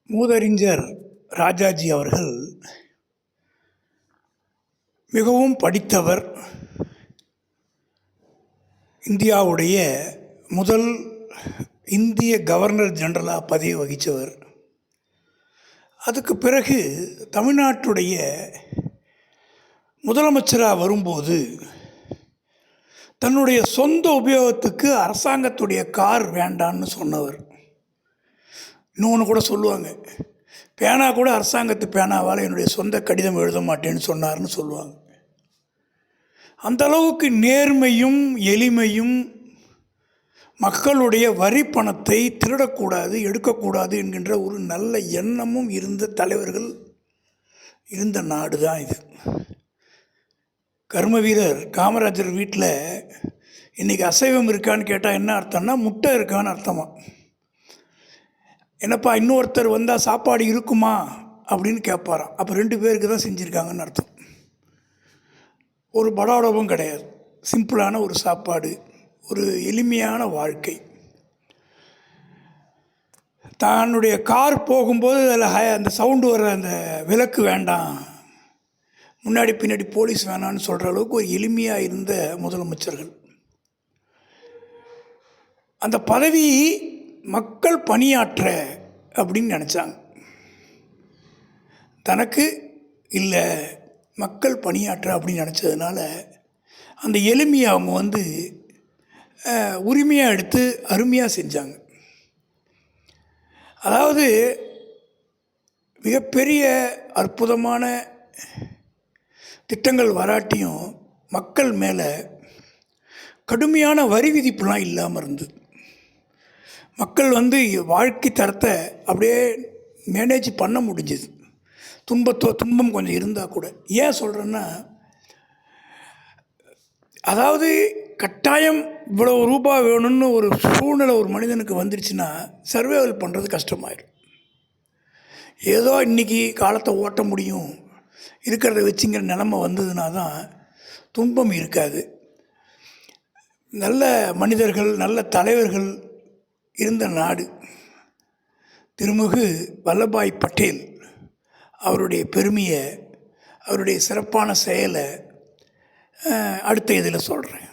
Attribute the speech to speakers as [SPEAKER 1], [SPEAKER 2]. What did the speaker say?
[SPEAKER 1] மூதறிஞர் ராஜாஜி அவர்கள் மிகவும் படித்தவர். இந்தியாவுடைய முதல் இந்திய கவர்னர் ஜெனரலாக பதவி வகித்தவர். அதுக்கு பிறகு தமிழ்நாட்டுடைய முதலமைச்சராக வரும்போது தன்னுடைய சொந்த உபயோகத்துக்கு அரசாங்கத்துடைய கார் வேண்டான்னு சொன்னவர். இன்னொன்று கூட சொல்லுவாங்க, பேனா கூட அரசாங்கத்து பேனாவால் என்னுடைய சொந்த கடிதம் எழுத மாட்டேன்னு சொன்னார்னு சொல்லுவாங்க. அந்த அளவுக்கு நேர்மையும் எளிமையும் மக்களுடைய வரி பணத்தை திருடக்கூடாது, எடுக்கக்கூடாது என்கின்ற ஒரு நல்ல எண்ணமும் இருந்த தலைவர்கள் இருந்த நாடு தான் இது. கர்ம வீரர் காமராஜர் வீட்டில் இன்றைக்கி அசைவம் இருக்கான்னு கேட்டால் என்ன அர்த்தம்னா முட்டை இருக்கான்னு அர்த்தமா. என்னப்பா இன்னொருத்தர் வந்தால் சாப்பாடு இருக்குமா அப்படின்னு கேட்பாராம். அப்போ 2 பேருக்கு தான் செஞ்சுருக்காங்கன்னு அர்த்தம். ஒரு படாடவும் கிடையாது, சிம்பிளான ஒரு சாப்பாடு, ஒரு எளிமையான வாழ்க்கை. தன்னுடைய கார் போகும்போது அதில் அந்த சவுண்டு வர அந்த விளக்கு வேண்டாம், முன்னாடி பின்னாடி போலீஸ் வேணான்னு சொல்கிற அளவுக்கு ஒரு எளிமையாக இருந்த முதலமைச்சர்கள். அந்த பதவி மக்கள் பணியாற்ற அப்படின்னு நினச்சாங்க. தனக்கு இல்லை, மக்கள் பணியாற்ற அப்படின்னு நினச்சதுனால அந்த எளிமையை அவங்க உரிமையாக எடுத்து அருமையாக செஞ்சாங்க. அதாவது மிகப்பெரிய அற்புதமான திட்டங்கள் வராட்டியும் மக்கள் மேலே கடுமையான வரி விதிப்புலாம் இல்லாமல் இருந்தது. மக்கள் வாழ்க்கை தரத்தை அப்படியே மேனேஜ் பண்ண முடிஞ்சது. துன்பம் கொஞ்சம் இருந்தால் கூட. ஏன் சொல்கிறேன்னா, அதாவது கட்டாயம் இவ்வளோ ரூபாய் வேணும்னு ஒரு சூழ்நிலை ஒரு மனிதனுக்கு வந்துடுச்சுன்னா சர்வைவல் பண்ணுறது கஷ்டமாயிடும். ஏதோ இன்றைக்கி காலத்தை ஓட்ட முடியும், இருக்கிறத வச்சுங்கிற நிலைமை வந்ததுன்னா தான் துன்பம் இருக்காது. நல்ல மனிதர்கள், நல்ல தலைவர்கள் இருந்த நாடு. திருமிகு வல்லபாய் பட்டேல் அவருடைய பெருமையை, அவருடைய சிறப்பான செயலை அடுத்த இதில் சொல்கிறேன்.